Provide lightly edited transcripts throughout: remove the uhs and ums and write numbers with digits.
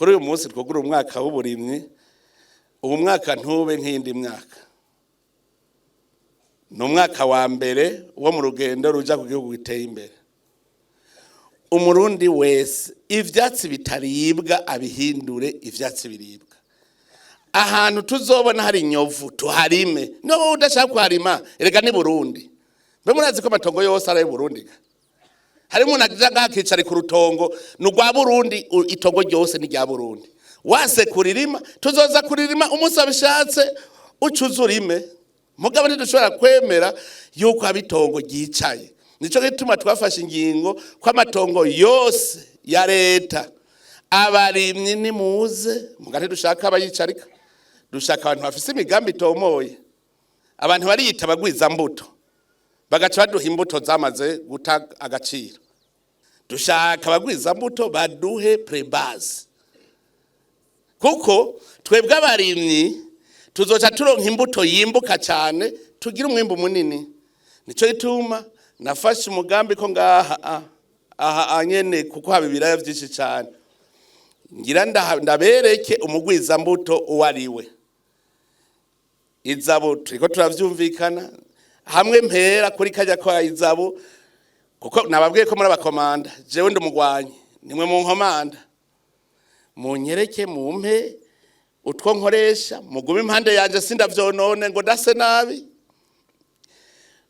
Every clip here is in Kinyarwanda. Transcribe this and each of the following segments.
kuri uyu munsi twogura umwaka w'uburimyi. Ubu mwaka ntube nk'indi myaka, ni umwaka wa mbere wo mu rugendo ruja ku gihugu giteye imbere. Umurundi wese ivyatsi bitaribwa abihindure ivyatsi biribwa. Ahantu tuzobona hari inyovu tuharime, no udashaka kuharima erega ni Burundi. Mbe murazi ko amatongo yose ari Burundi. Harimo najaga hakicari ku rutongo n'ugwa Burundi, itongo ryose ni rya Burundi. Wase kuririma tuzoza kuririma umunsi abishatse ucuzurime. Mugabo ntidushobora kwemera yuko abitongo ryicaye. Nico gituma twafashe ingingo ko amatongo yose ya leta abarimyi ni muze, mugati dushaka abayicarika, dushaka abantu bafise imigambi itomoye, abantu bariyita bagwiza mbuto bagaca baduha imbuto zamaze guta agaciro. Dushaka abagwiza mbuto baduhe prebase, kuko twebwe abarimyi tuzoca turonka imbuto yimbuka cyane, tugira umwimbu munini. Nico gituma nafashe umugambi ko ngaha anyene, kuko haba ibiraya byinshi cyane, ngira ndabereke umugwiza mbuto uwariwe. Izabo turiko turavyumvikana hamwe mpera kuri kajya kwa izabo, kuko nababwiye ko muri abakomanda jewe ndumugwanyi, nimwe mu nkomanda. Munyereke mumpe utwo nkoresha, mugume impande yanje sindavyonone ngo dase nabi.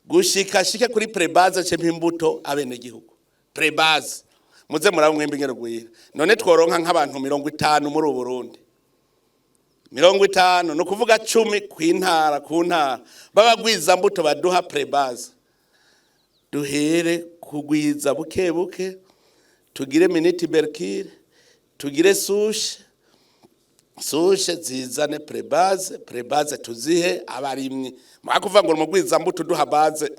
Gushika shike kuri prebase cempe imbuto abene gihugu. Prebase muze muraba mwembe ngero gwira. None tworonka nk'abantu 50 muri Burundi. 50 no kuvuga 10 kwintara ku ntara babagwiza mbuto baduha prebase. Duhere kugwiza buke buke, tugire minute berkire, tugire sushe zizane prebase tuzihe abarimyi. Mwakuvuga ngo umugwiza mbuto duha base,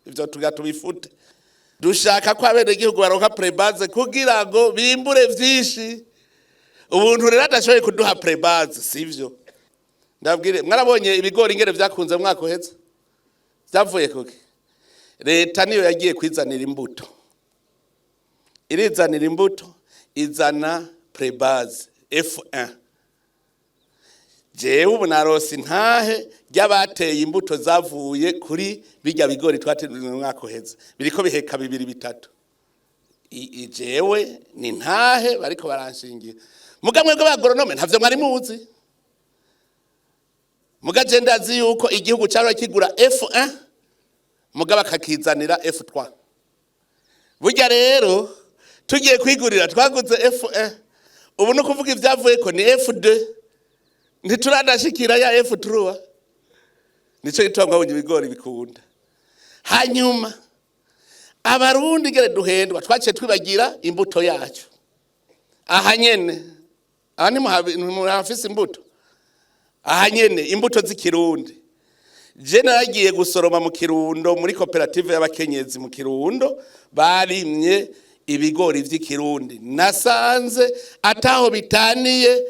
ivyo tugatubifute. Dushaka ko abene gihugu baronka prebase kugira ngo bimbure vyinshi. Ubuntu rero adashoboye kuduha prebase sivyo. Ndabwire mwarabonye ibigori ingere vyakunze mwaka uheze, vyavuye kuki? Leta niyo yagiye kwizanira imbuto, irizanira imbuto izana prebase F1. Jewe ubu narose ntahe ry'abateye imbuto zavuye kuri bijya bigori twateye mu mwaka uheze, biriko biheka 2-3. Jewe ni ntahe bariko baranshingira. Mugamwe bw'abagoronome ntavyo mwari muzi. Mugaje ndazi yuko igihugu cyaro kigura F1 mugaba kakizanira F3. Burya rero tugiye kwigurira twaguze F1, ubu no kuvuga ivyavuye ko ni F2, ntituradashikira ya F3. Nico gitangwa bunye ibigori bikunda. Hanyuma abarundi gere duhendwa twaciye twibagira imbuto yacu. Aha nyene ani muhafise imbuto, aha nyene imbuto z'ikirundi. Je naragiye gusoroma mu Kirundo muri koperative y'abakenyezi mu Kirundo, barimye ibigori vy'ikirundi. Nasanze ataho bitaniye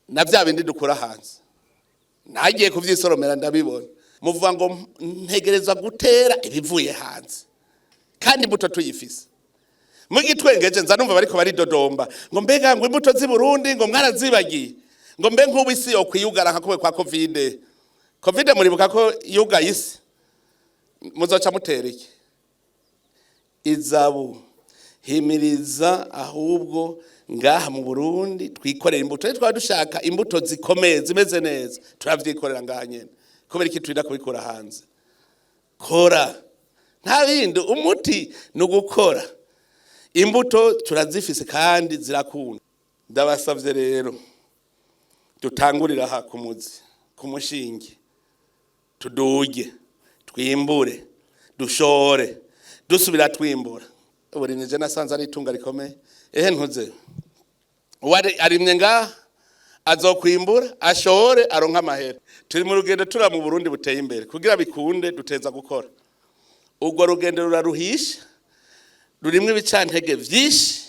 na vya bindi dukura hanze. Nagiye kuvyisoromera ndabibona. Muvuga ngo ntegerezwa gutera ibivuye hanze, kandi imbuto tuyifise. Mugitwengeje nza numva bariko bari dodomba ngo mbega ngo imbuto z'i Burundi ngo mwarazibagiye, ngo mbe nk'ubu isi yo kwiyugara nka kubwe kwa Covid muribuka ko yugaye isi, muzoca mutereke. Izabu himiriza ahubwo ngaha mu Burundi twikorera imbuto. Twari dushaka imbuto zikomeye zimeze neza, turavyikorera ngaha nyene. Kubera iki twida kubikora hanze? Kora nta bindi, umuti no gukora. Imbuto turazifise kandi zirakunda. Ndabasavye rero dutangurira aha kumuzi, kumushingi, tuduge, twimbure, dushore, dusubira twimbura. Uburimye je nasanze ari itunga rikomeye. Ntuze uwari arimye ngaha azokwimbura, ashore, aronka amahera. Turi mu rugendo tura mu Burundi buteye imbere, kugira bikunde duteza gukora. Ubwo rugendo ruraruhisha, rurimwe ibicantege vyinshi,